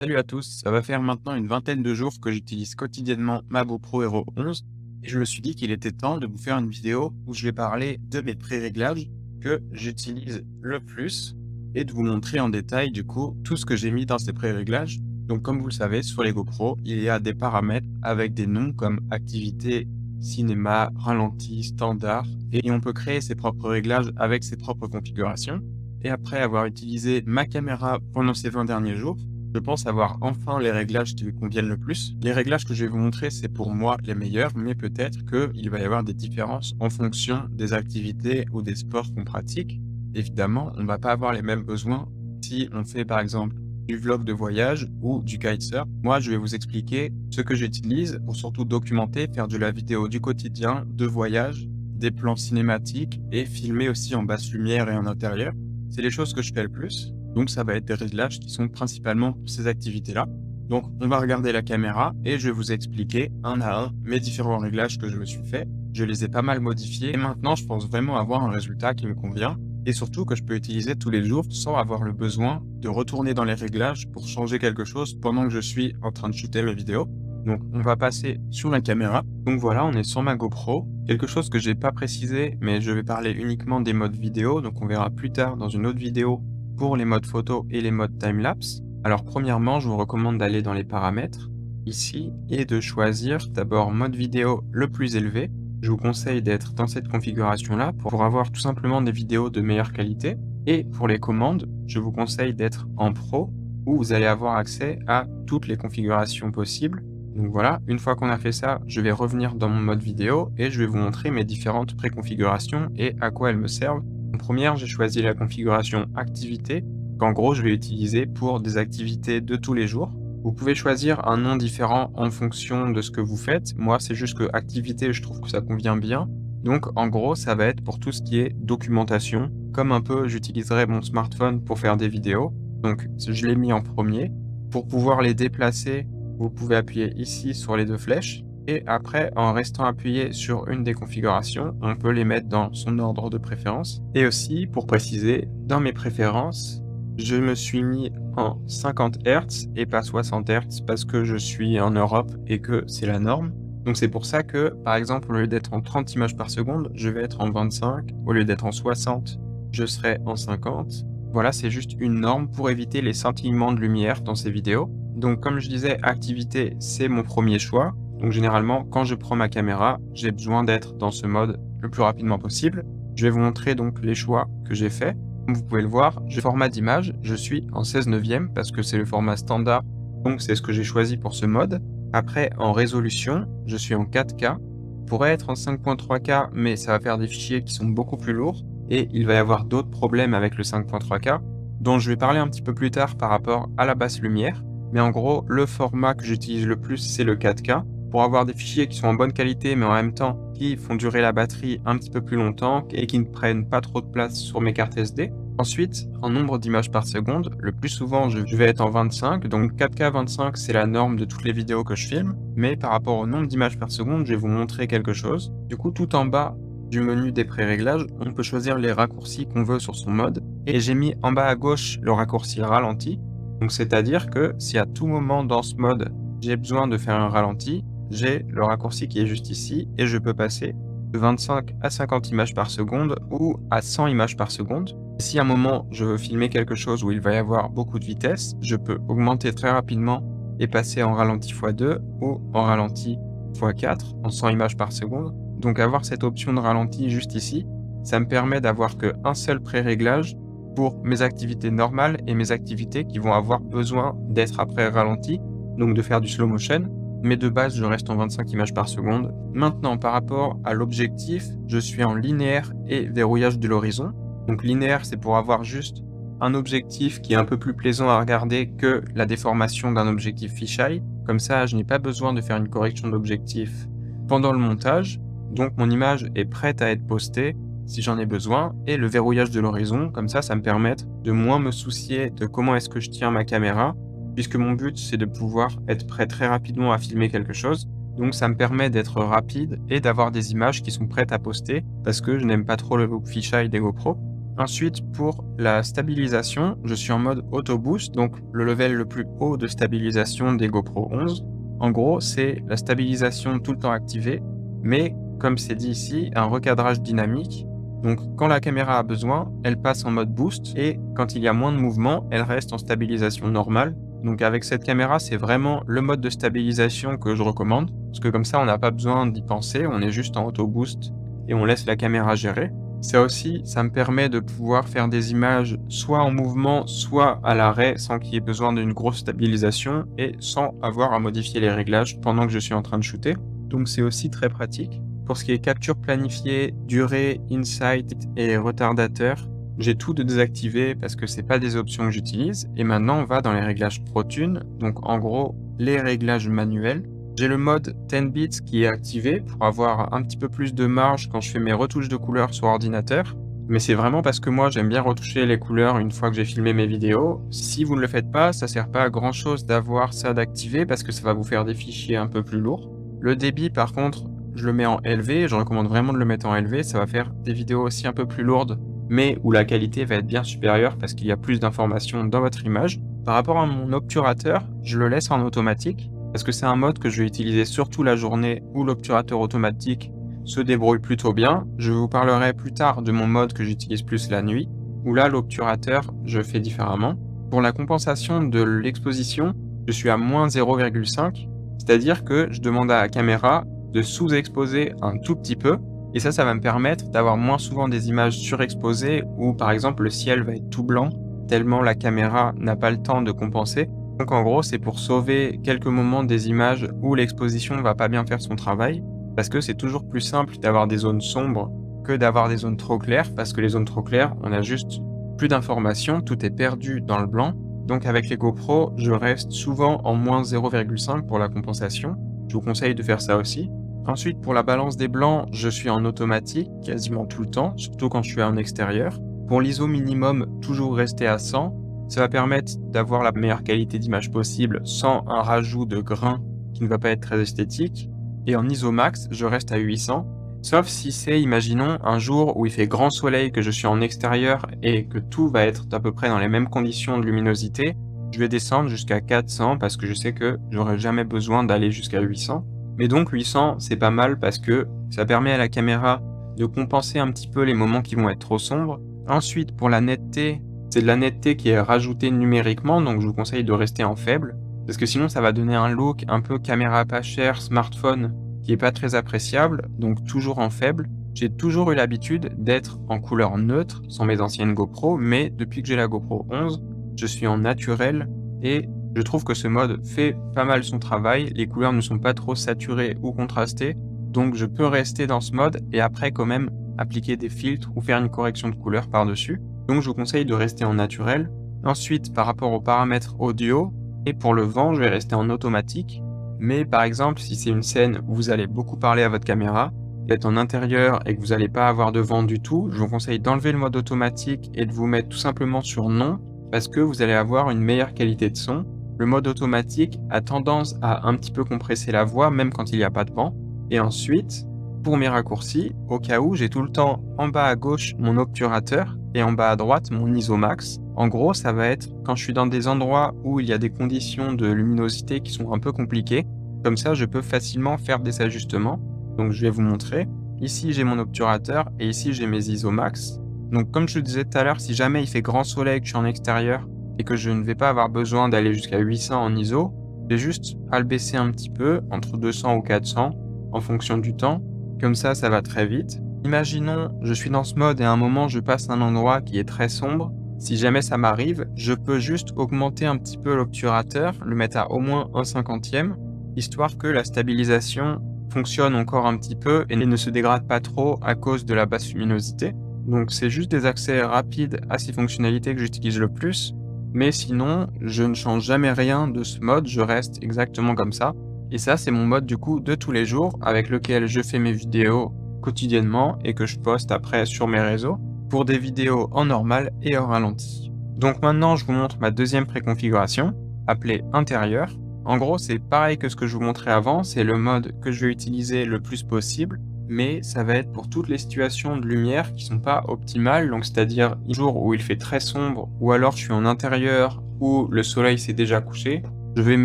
Salut à tous, ça va faire maintenant une vingtaine de jours que j'utilise quotidiennement ma GoPro Hero 11 et je me suis dit qu'il était temps de vous faire une vidéo où je vais parler de mes pré-réglages que j'utilise le plus et de vous montrer en détail du coup tout ce que j'ai mis dans ces pré-réglages. Donc comme vous le savez, sur les GoPro, il y a des paramètres avec des noms comme activité, cinéma, ralenti, standard et on peut créer ses propres réglages avec ses propres configurations. Et après avoir utilisé ma caméra pendant ces 20 derniers jours, je pense avoir enfin les réglages qui me conviennent le plus. Les réglages que je vais vous montrer, c'est pour moi les meilleurs, mais peut-être qu'il va y avoir des différences en fonction des activités ou des sports qu'on pratique. Évidemment, on ne va pas avoir les mêmes besoins si on fait par exemple du vlog de voyage ou du kitesurf. Moi, je vais vous expliquer ce que j'utilise pour surtout documenter, faire de la vidéo du quotidien, de voyage, des plans cinématiques et filmer aussi en basse lumière et en intérieur. C'est les choses que je fais le plus. Donc, ça va être des réglages qui sont principalement pour ces activités-là. Donc, on va regarder la caméra et je vais vous expliquer un à un mes différents réglages que je me suis fait. Je les ai pas mal modifiés et maintenant, je pense vraiment avoir un résultat qui me convient et surtout que je peux utiliser tous les jours sans avoir le besoin de retourner dans les réglages pour changer quelque chose pendant que je suis en train de shooter mes vidéos. Donc, on va passer sur la caméra. Donc voilà, on est sur ma GoPro. Quelque chose que j'ai pas précisé, mais je vais parler uniquement des modes vidéo. Donc, on verra plus tard dans une autre vidéo pour les modes photo et les modes timelapse. Alors premièrement, je vous recommande d'aller dans les paramètres ici et de choisir d'abord mode vidéo le plus élevé. Je vous conseille d'être dans cette configuration-là pour avoir tout simplement des vidéos de meilleure qualité. Et pour les commandes, je vous conseille d'être en pro où vous allez avoir accès à toutes les configurations possibles. Donc voilà, une fois qu'on a fait ça, je vais revenir dans mon mode vidéo et je vais vous montrer mes différentes préconfigurations et à quoi elles me servent. En première, j'ai choisi la configuration activité, qu'en gros, je vais utiliser pour des activités de tous les jours. Vous pouvez choisir un nom différent en fonction de ce que vous faites. Moi, c'est juste que activité, je trouve que ça convient bien. Donc, en gros, ça va être pour tout ce qui est documentation. Comme un peu, j'utiliserai mon smartphone pour faire des vidéos. Donc, je l'ai mis en premier. Pour pouvoir les déplacer, vous pouvez appuyer ici sur les deux flèches. Et après, en restant appuyé sur une des configurations, on peut les mettre dans son ordre de préférence. Et aussi, pour préciser, dans mes préférences, je me suis mis en 50 Hz et pas 60 Hz parce que je suis en Europe et que c'est la norme. Donc c'est pour ça que, par exemple, au lieu d'être en 30 images par seconde, je vais être en 25. Au lieu d'être en 60, je serai en 50. Voilà, c'est juste une norme pour éviter les scintillements de lumière dans ces vidéos. Donc comme je disais, activité, c'est mon premier choix. Donc généralement, quand je prends ma caméra, j'ai besoin d'être dans ce mode le plus rapidement possible. Je vais vous montrer donc les choix que j'ai faits. Comme vous pouvez le voir, format d'image, je suis en 16/9 parce que c'est le format standard, donc c'est ce que j'ai choisi pour ce mode. Après, en résolution, je suis en 4K. Pourrait être en 5.3K, mais ça va faire des fichiers qui sont beaucoup plus lourds et il va y avoir d'autres problèmes avec le 5.3K, dont je vais parler un petit peu plus tard par rapport à la basse lumière. Mais en gros, le format que j'utilise le plus, c'est le 4K. Pour avoir des fichiers qui sont en bonne qualité, mais en même temps qui font durer la batterie un petit peu plus longtemps et qui ne prennent pas trop de place sur mes cartes SD. Ensuite, en nombre d'images par seconde, le plus souvent, je vais être en 25. Donc 4K 25, c'est la norme de toutes les vidéos que je filme. Mais par rapport au nombre d'images par seconde, je vais vous montrer quelque chose. Du coup, tout en bas du menu des pré-réglages, on peut choisir les raccourcis qu'on veut sur son mode. Et j'ai mis en bas à gauche le raccourci ralenti. Donc c'est-à-dire que si à tout moment dans ce mode, j'ai besoin de faire un ralenti, j'ai le raccourci qui est juste ici et je peux passer de 25 à 50 images par seconde ou à 100 images par seconde. Si à un moment je veux filmer quelque chose où il va y avoir beaucoup de vitesse, je peux augmenter très rapidement et passer en ralenti x2 ou en ralenti x4 en 100 images par seconde. Donc avoir cette option de ralenti juste ici, ça me permet d'avoir qu'un seul pré-réglage pour mes activités normales et mes activités qui vont avoir besoin d'être après ralenti, donc de faire du slow motion. Mais de base, je reste en 25 images par seconde. Maintenant, par rapport à l'objectif, je suis en linéaire et verrouillage de l'horizon. Donc linéaire, c'est pour avoir juste un objectif qui est un peu plus plaisant à regarder que la déformation d'un objectif fisheye. Comme ça, je n'ai pas besoin de faire une correction d'objectif pendant le montage. Donc mon image est prête à être postée si j'en ai besoin. Et le verrouillage de l'horizon, comme ça me permet de moins me soucier de comment est-ce que je tiens ma caméra, puisque mon but, c'est de pouvoir être prêt très rapidement à filmer quelque chose. Donc ça me permet d'être rapide et d'avoir des images qui sont prêtes à poster, parce que je n'aime pas trop le look fisheye des GoPro. Ensuite, pour la stabilisation, je suis en mode Auto Boost, donc le level le plus haut de stabilisation des GoPro 11. En gros, c'est la stabilisation tout le temps activée, mais comme c'est dit ici, un recadrage dynamique. Donc quand la caméra a besoin, elle passe en mode boost et quand il y a moins de mouvement, elle reste en stabilisation normale. Donc avec cette caméra, c'est vraiment le mode de stabilisation que je recommande parce que comme ça, on n'a pas besoin d'y penser, on est juste en auto boost et on laisse la caméra gérer. Ça aussi, ça me permet de pouvoir faire des images soit en mouvement, soit à l'arrêt sans qu'il y ait besoin d'une grosse stabilisation et sans avoir à modifier les réglages pendant que je suis en train de shooter. Donc c'est aussi très pratique. Pour ce qui est capture planifiée, durée, insight et retardateur, j'ai tout de désactivé parce que c'est pas des options que j'utilise. Et maintenant, on va dans les réglages ProTune. Donc en gros, les réglages manuels. J'ai le mode 10 bits qui est activé pour avoir un petit peu plus de marge quand je fais mes retouches de couleurs sur ordinateur. Mais c'est vraiment parce que moi, j'aime bien retoucher les couleurs une fois que j'ai filmé mes vidéos. Si vous ne le faites pas, ça sert pas à grand chose d'avoir ça d'activé parce que ça va vous faire des fichiers un peu plus lourds. Le débit, par contre, je le mets en élevé, je recommande vraiment de le mettre en élevé, ça va faire des vidéos aussi un peu plus lourdes, mais où la qualité va être bien supérieure parce qu'il y a plus d'informations dans votre image. Par rapport à mon obturateur, je le laisse en automatique, parce que c'est un mode que je vais utiliser surtout la journée où l'obturateur automatique se débrouille plutôt bien. Je vous parlerai plus tard de mon mode que j'utilise plus la nuit, où là l'obturateur, je fais différemment. Pour la compensation de l'exposition, je suis à moins 0,5, c'est-à-dire que je demande à la caméra de sous-exposer un tout petit peu, et ça va me permettre d'avoir moins souvent des images surexposées où par exemple le ciel va être tout blanc tellement la caméra n'a pas le temps de compenser. Donc en gros c'est pour sauver quelques moments des images où l'exposition va pas bien faire son travail, parce que c'est toujours plus simple d'avoir des zones sombres que d'avoir des zones trop claires, parce que les zones trop claires, on a juste plus d'informations, tout est perdu dans le blanc. Donc avec les GoPro, je reste souvent en moins 0,5 pour la compensation. Je vous conseille de faire ça aussi. Ensuite, pour la balance des blancs, je suis en automatique quasiment tout le temps, surtout quand je suis en extérieur. Pour l'ISO minimum, toujours rester à 100. Ça va permettre d'avoir la meilleure qualité d'image possible sans un rajout de grain qui ne va pas être très esthétique. Et en ISO max, je reste à 800. Sauf si c'est, imaginons, un jour où il fait grand soleil, que je suis en extérieur et que tout va être à peu près dans les mêmes conditions de luminosité, je vais descendre jusqu'à 400 parce que je sais que j'aurai jamais besoin d'aller jusqu'à 800. Mais donc 800, c'est pas mal parce que ça permet à la caméra de compenser un petit peu les moments qui vont être trop sombres. Ensuite, pour la netteté, c'est de la netteté qui est rajoutée numériquement, donc je vous conseille de rester en faible, parce que sinon ça va donner un look un peu caméra pas chère, smartphone, qui est pas très appréciable, donc toujours en faible. J'ai toujours eu l'habitude d'être en couleur neutre sans mes anciennes GoPro, mais depuis que j'ai la GoPro 11, je suis en naturel et je trouve que ce mode fait pas mal son travail, les couleurs ne sont pas trop saturées ou contrastées, donc je peux rester dans ce mode et après quand même appliquer des filtres ou faire une correction de couleur par-dessus. Donc je vous conseille de rester en naturel. Ensuite, par rapport aux paramètres audio, et pour le vent, je vais rester en automatique. Mais par exemple, si c'est une scène où vous allez beaucoup parler à votre caméra, vous êtes en intérieur et que vous n'allez pas avoir de vent du tout, je vous conseille d'enlever le mode automatique et de vous mettre tout simplement sur non, parce que vous allez avoir une meilleure qualité de son. Le mode automatique a tendance à un petit peu compresser la voix, même quand il n'y a pas de vent. Et ensuite, pour mes raccourcis, au cas où, j'ai tout le temps en bas à gauche mon obturateur et en bas à droite mon ISO max. En gros, ça va être quand je suis dans des endroits où il y a des conditions de luminosité qui sont un peu compliquées. Comme ça, je peux facilement faire des ajustements. Donc, je vais vous montrer. Ici, j'ai mon obturateur et ici, j'ai mes ISO max. Donc, comme je le disais tout à l'heure, si jamais il fait grand soleil, que je suis en extérieur et que je ne vais pas avoir besoin d'aller jusqu'à 800 en ISO, j'ai juste à le baisser un petit peu, entre 200 ou 400, en fonction du temps. Comme ça va très vite. Imaginons, je suis dans ce mode et à un moment, je passe un endroit qui est très sombre. Si jamais ça m'arrive, je peux juste augmenter un petit peu l'obturateur, le mettre à au moins 1/50e, histoire que la stabilisation fonctionne encore un petit peu et ne se dégrade pas trop à cause de la basse luminosité. Donc c'est juste des accès rapides à ces fonctionnalités que j'utilise le plus. Mais sinon, je ne change jamais rien de ce mode, je reste exactement comme ça. Et ça, c'est mon mode du coup de tous les jours avec lequel je fais mes vidéos quotidiennement et que je poste après sur mes réseaux pour des vidéos en normal et en ralenti. Donc maintenant, je vous montre ma deuxième préconfiguration appelée intérieur. En gros, c'est pareil que ce que je vous montrais avant, c'est le mode que je vais utiliser le plus possible. mais ça va être pour toutes les situations de lumière qui sont pas optimales, donc c'est-à-dire un jour où il fait très sombre, ou alors je suis en intérieur, où le soleil s'est déjà couché, je vais me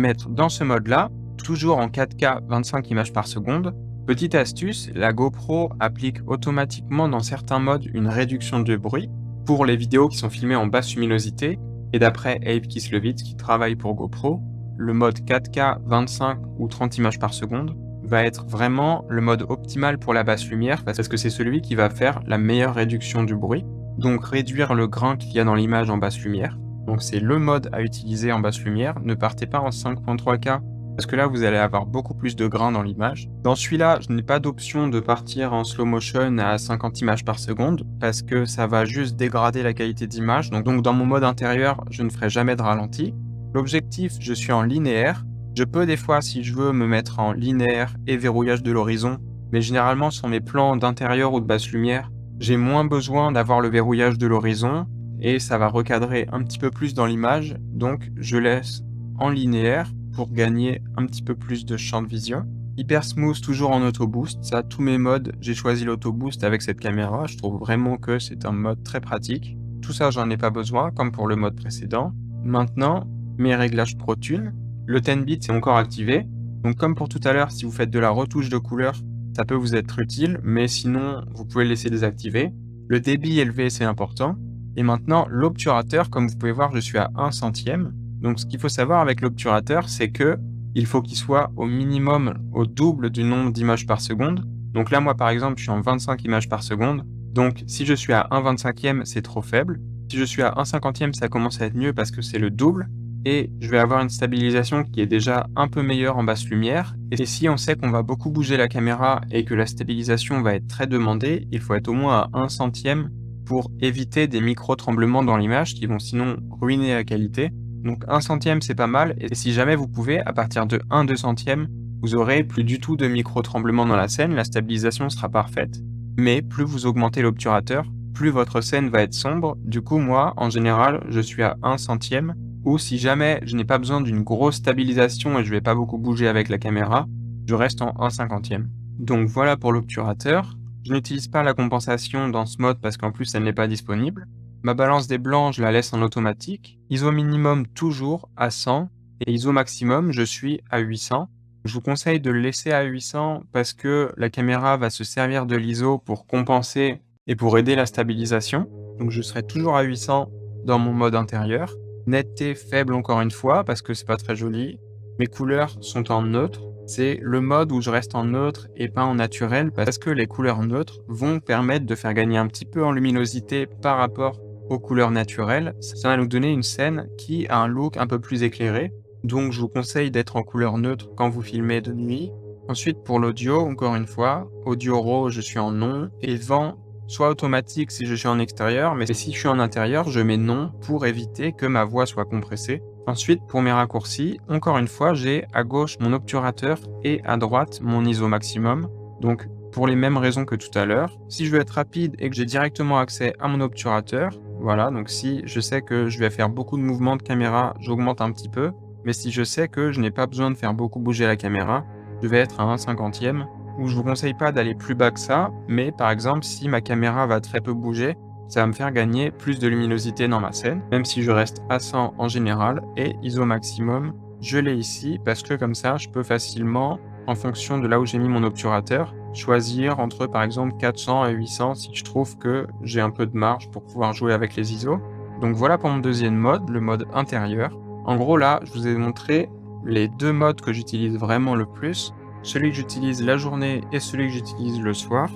mettre dans ce mode-là, toujours en 4K 25 images par seconde. Petite astuce, la GoPro applique automatiquement dans certains modes une réduction de bruit pour les vidéos qui sont filmées en basse luminosité, et d'après Abe Kislevitz qui travaille pour GoPro, le mode 4K 25 ou 30 images par seconde va être vraiment le mode optimal pour la basse lumière parce que c'est celui qui va faire la meilleure réduction du bruit, donc réduire le grain qu'il y a dans l'image en basse lumière. Donc c'est le mode à utiliser en basse lumière. Ne partez pas en 5.3K parce que là vous allez avoir beaucoup plus de grain dans l'image. Dans celui-là, je n'ai pas d'option de partir en slow motion à 50 images par seconde parce que ça va juste dégrader la qualité d'image. Donc dans mon mode intérieur, je ne ferai jamais de ralenti. L'objectif, je suis en linéaire. Je peux des fois, si je veux, me mettre en linéaire et verrouillage de l'horizon, mais généralement sur mes plans d'intérieur ou de basse lumière, j'ai moins besoin d'avoir le verrouillage de l'horizon et ça va recadrer un petit peu plus dans l'image, donc je laisse en linéaire pour gagner un petit peu plus de champ de vision. Hyper smooth, toujours en auto boost, ça, tous mes modes, j'ai choisi l'auto boost avec cette caméra, je trouve vraiment que c'est un mode très pratique. Tout ça, j'en ai pas besoin, comme pour le mode précédent. Maintenant, mes réglages Pro Tune. Le 10 bits est encore activé, donc comme pour tout à l'heure, si vous faites de la retouche de couleur, ça peut vous être utile, mais sinon, vous pouvez le laisser désactiver. Le débit élevé, c'est important. Et maintenant, l'obturateur, comme vous pouvez voir, je suis à 1 centième. Donc ce qu'il faut savoir avec l'obturateur, c'est que il faut qu'il soit au minimum au double du nombre d'images par seconde. Donc là, moi par exemple, je suis en 25 images par seconde. Donc si je suis à 1/25e, c'est trop faible. Si je suis à 1/50e, ça commence à être mieux parce que c'est le double. Et je vais avoir une stabilisation qui est déjà un peu meilleure en basse lumière. Et si on sait qu'on va beaucoup bouger la caméra et que la stabilisation va être très demandée, il faut être au moins à 1 centième pour éviter des micro-tremblements dans l'image qui vont sinon ruiner la qualité. Donc 1 centième, c'est pas mal. Et si jamais vous pouvez, à partir de 1/2 centième, vous aurez plus du tout de micro-tremblements dans la scène, la stabilisation sera parfaite. Mais plus vous augmentez l'obturateur, plus votre scène va être sombre. Du coup, moi, en général, je suis à 1 centième. Ou si jamais je n'ai pas besoin d'une grosse stabilisation et je vais pas beaucoup bouger avec la caméra, je reste en 1/50e. Donc voilà pour l'obturateur. Je n'utilise pas la compensation dans ce mode parce qu'en plus elle n'est pas disponible. Ma balance des blancs, je la laisse en automatique. ISO minimum toujours à 100 et ISO maximum, je suis à 800. Je vous conseille de le laisser à 800 parce que la caméra va se servir de l'ISO pour compenser et pour aider la stabilisation. Donc je serai toujours à 800 dans mon mode intérieur. Netteté faible encore une fois parce que c'est pas très joli. Mes couleurs sont en neutre. C'est le mode où je reste en neutre et pas en naturel parce que les couleurs neutres vont permettre de faire gagner un petit peu en luminosité par rapport aux couleurs naturelles. Ça va nous donner une scène qui a un look un peu plus éclairé. Donc je vous conseille d'être en couleur neutre quand vous filmez de nuit. Ensuite pour l'audio, encore une fois, audio RAW je suis en non et vent soit automatique si je suis en extérieur, mais si je suis en intérieur, je mets non pour éviter que ma voix soit compressée. Ensuite, pour mes raccourcis, encore une fois, j'ai à gauche mon obturateur et à droite mon ISO maximum. Donc, pour les mêmes raisons que tout à l'heure, si je veux être rapide et que j'ai directement accès à mon obturateur, voilà, donc si je sais que je vais faire beaucoup de mouvements de caméra, j'augmente un petit peu. Mais si je sais que je n'ai pas besoin de faire beaucoup bouger la caméra, je vais être à 1/50e. Où je vous conseille pas d'aller plus bas que ça, mais par exemple, si ma caméra va très peu bouger, ça va me faire gagner plus de luminosité dans ma scène, même si je reste à 100 en général, et ISO maximum, je l'ai ici, parce que comme ça, je peux facilement, en fonction de là où j'ai mis mon obturateur, choisir entre par exemple 400 et 800 si je trouve que j'ai un peu de marge pour pouvoir jouer avec les ISO. Donc voilà pour mon deuxième mode, le mode intérieur. En gros là, je vous ai montré les deux modes que j'utilise vraiment le plus. Celui que j'utilise la journée et celui que j'utilise le soir.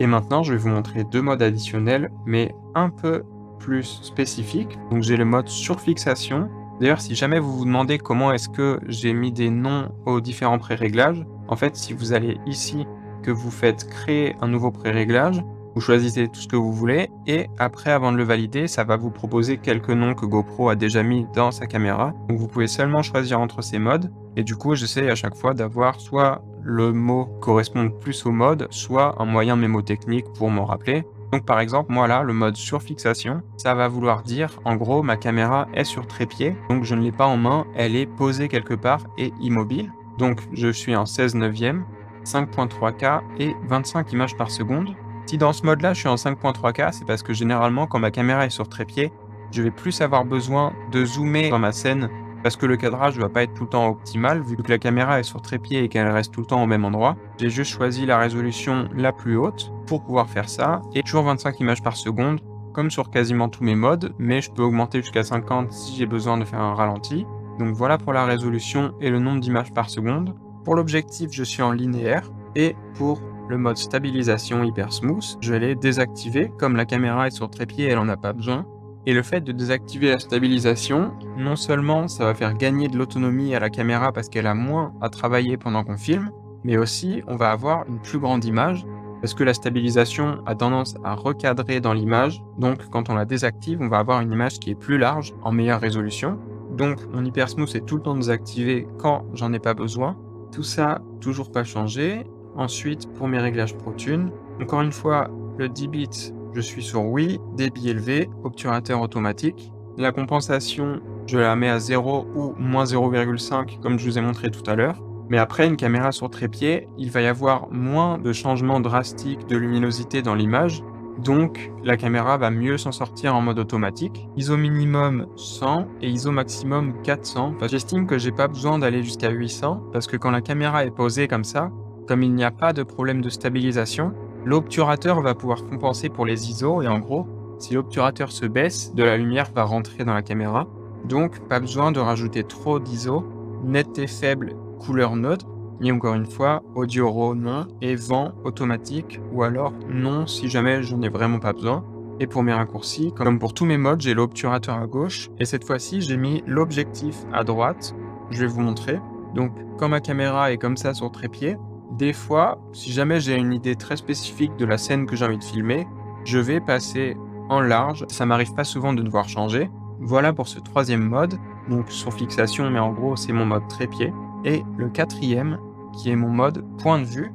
Et maintenant, je vais vous montrer deux modes additionnels, mais un peu plus spécifiques. Donc j'ai le mode surfixation. D'ailleurs, si jamais vous vous demandez comment est-ce que j'ai mis des noms aux différents pré-réglages, en fait, si vous allez ici, que vous faites créer un nouveau pré-réglage, vous choisissez tout ce que vous voulez, et après, avant de le valider, ça va vous proposer quelques noms que GoPro a déjà mis dans sa caméra. Donc vous pouvez seulement choisir entre ces modes, et du coup, j'essaie à chaque fois d'avoir soit le mot correspond plus au mode, soit un moyen mémotechnique pour m'en rappeler. Donc par exemple, moi là, le mode surfixation, ça va vouloir dire, en gros, ma caméra est sur trépied, donc je ne l'ai pas en main, elle est posée quelque part et immobile. Donc je suis en 16/9. 5.3K et 25 images par seconde. Si dans ce mode-là, je suis en 5.3K, c'est parce que généralement, quand ma caméra est sur trépied, je vais plus avoir besoin de zoomer dans ma scène parce que le cadrage ne va pas être tout le temps optimal vu que la caméra est sur trépied et qu'elle reste tout le temps au même endroit. J'ai juste choisi la résolution la plus haute pour pouvoir faire ça et toujours 25 images par seconde comme sur quasiment tous mes modes, mais je peux augmenter jusqu'à 50 si j'ai besoin de faire un ralenti. Donc voilà pour la résolution et le nombre d'images par seconde. Pour l'objectif, je suis en linéaire et pour le mode stabilisation hyper smooth, je l'ai désactivé comme la caméra est sur trépied, elle en a pas besoin. Et le fait de désactiver la stabilisation, non seulement ça va faire gagner de l'autonomie à la caméra parce qu'elle a moins à travailler pendant qu'on filme, mais aussi on va avoir une plus grande image parce que la stabilisation a tendance à recadrer dans l'image. Donc quand on la désactive, on va avoir une image qui est plus large, en meilleure résolution. Donc mon hyper smooth est tout le temps désactivé quand j'en ai pas besoin. Tout ça, toujours pas changé. Ensuite, pour mes réglages ProTune, encore une fois, le 10 bits, je suis sur oui, débit élevé, obturateur automatique. La compensation, je la mets à 0 ou moins 0,5 comme je vous ai montré tout à l'heure. Mais après, une caméra sur trépied, il va y avoir moins de changements drastiques de luminosité dans l'image. Donc, la caméra va mieux s'en sortir en mode automatique. ISO minimum 100 et ISO maximum 400. Enfin, j'estime que j'ai pas besoin d'aller jusqu'à 800 parce que quand la caméra est posée comme ça, comme il n'y a pas de problème de stabilisation, l'obturateur va pouvoir compenser pour les ISO et en gros, si l'obturateur se baisse, de la lumière va rentrer dans la caméra. Donc, pas besoin de rajouter trop d'ISO. Netteté faible, couleur neutre. Et encore une fois, audio raw non et vent automatique ou alors non si jamais j'en ai vraiment pas besoin. Et pour mes raccourcis, comme pour tous mes modes, j'ai l'obturateur à gauche et cette fois-ci j'ai mis l'objectif à droite. Je vais vous montrer. Donc quand ma caméra est comme ça sur trépied, des fois, si jamais j'ai une idée très spécifique de la scène que j'ai envie de filmer, je vais passer en large. Ça m'arrive pas souvent de devoir changer. Voilà pour ce troisième mode, donc sur fixation, mais en gros c'est mon mode trépied. Et le quatrième, qui est mon mode point de vue.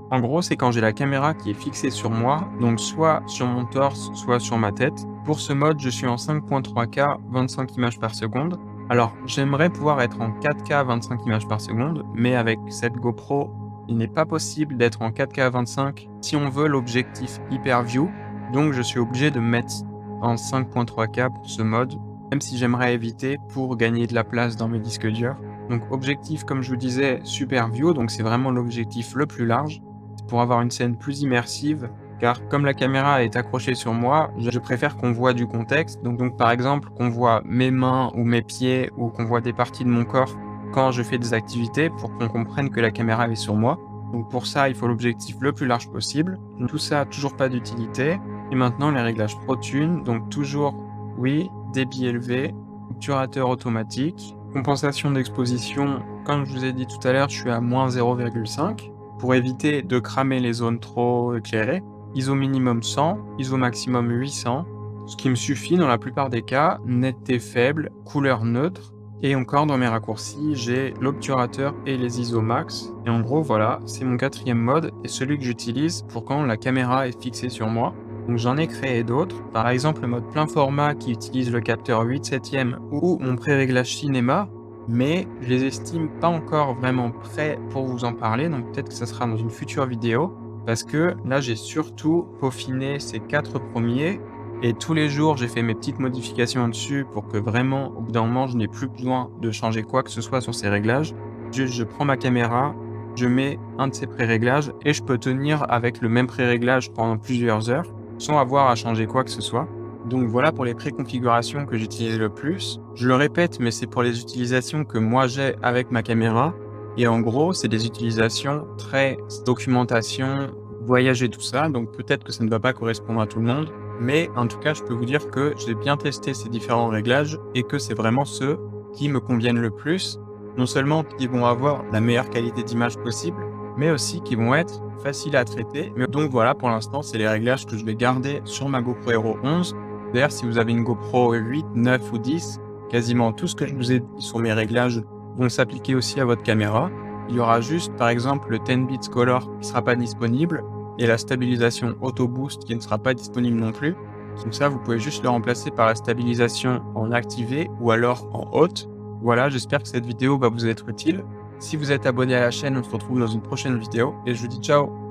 En gros, c'est quand j'ai la caméra qui est fixée sur moi, donc soit sur mon torse, soit sur ma tête. Pour ce mode, je suis en 5.3K, 25 images par seconde. Alors, j'aimerais pouvoir être en 4K, 25 images par seconde, mais avec cette GoPro, il n'est pas possible d'être en 4K 25 si on veut l'objectif Hyper View. Donc, je suis obligé de mettre en 5.3K pour ce mode, même si j'aimerais éviter pour gagner de la place dans mes disques durs. Donc objectif, comme je vous disais, Super View, donc c'est vraiment l'objectif le plus large pour avoir une scène plus immersive, car comme la caméra est accrochée sur moi, je préfère qu'on voit du contexte. Donc par exemple, qu'on voit mes mains ou mes pieds ou qu'on voit des parties de mon corps quand je fais des activités pour qu'on comprenne que la caméra est sur moi. Donc pour ça, il faut l'objectif le plus large possible. Tout ça, toujours pas d'utilité. Et maintenant, les réglages ProTune, donc toujours oui, débit élevé, obturateur automatique. Compensation d'exposition, comme je vous ai dit tout à l'heure, je suis à moins 0,5 pour éviter de cramer les zones trop éclairées. ISO minimum 100, ISO maximum 800, ce qui me suffit dans la plupart des cas. Netteté faible, couleur neutre. Et encore dans mes raccourcis, j'ai l'obturateur et les ISO max. Et en gros, voilà, c'est mon quatrième mode et celui que j'utilise pour quand la caméra est fixée sur moi. Donc j'en ai créé d'autres, par exemple le mode plein format qui utilise le capteur 8/7 ou mon pré-réglage cinéma, mais je les estime pas encore vraiment prêts pour vous en parler, donc peut-être que ça sera dans une future vidéo, parce que là j'ai surtout peaufiné ces 4 premiers, et tous les jours j'ai fait mes petites modifications dessus pour que vraiment au bout d'un moment je n'ai plus besoin de changer quoi que ce soit sur ces réglages. Juste je prends ma caméra, je mets un de ces pré-réglages et je peux tenir avec le même pré-réglage pendant plusieurs heures, sans avoir à changer quoi que ce soit. Donc voilà pour les préconfigurations que j'utilise le plus. Je le répète, mais c'est pour les utilisations que moi j'ai avec ma caméra. Et en gros, c'est des utilisations très documentation, voyage et tout ça. Donc peut-être que ça ne va pas correspondre à tout le monde. Mais en tout cas, je peux vous dire que j'ai bien testé ces différents réglages et que c'est vraiment ceux qui me conviennent le plus. Non seulement qui vont avoir la meilleure qualité d'image possible, mais aussi qui vont être faciles à traiter. Mais donc voilà, pour l'instant, c'est les réglages que je vais garder sur ma GoPro Hero 11. D'ailleurs, si vous avez une GoPro 8, 9 ou 10, quasiment tout ce que je vous ai dit sur mes réglages vont s'appliquer aussi à votre caméra. Il y aura juste, par exemple, le 10 bits color qui ne sera pas disponible et la stabilisation auto boost qui ne sera pas disponible non plus. Comme ça, vous pouvez juste le remplacer par la stabilisation en activé ou alors en haute. Voilà, j'espère que cette vidéo va vous être utile. Si vous êtes abonné à la chaîne, on se retrouve dans une prochaine vidéo et je vous dis ciao.